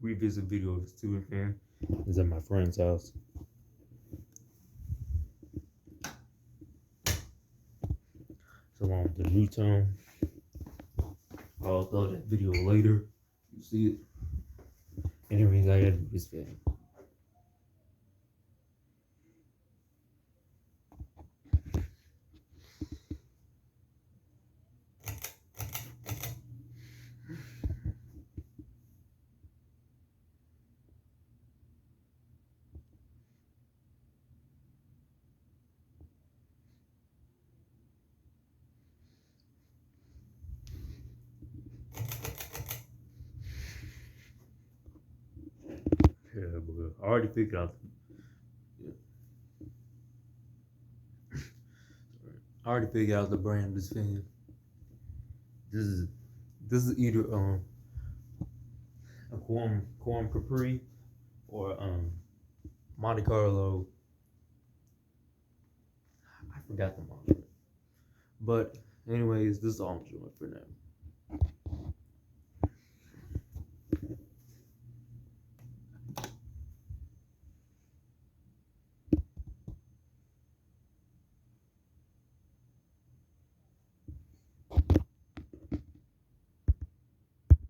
revisit video of the student fan. It's at my friend's house. So on the new tone. I'll upload that video later. You see it. Anyways, I gotta do this fan. Yeah, but I already figured out. I already figured out the brand of this fan. This is either a Quorum Capri or Monte Carlo. I forgot the model. But anyways, this is all I'm doing for now.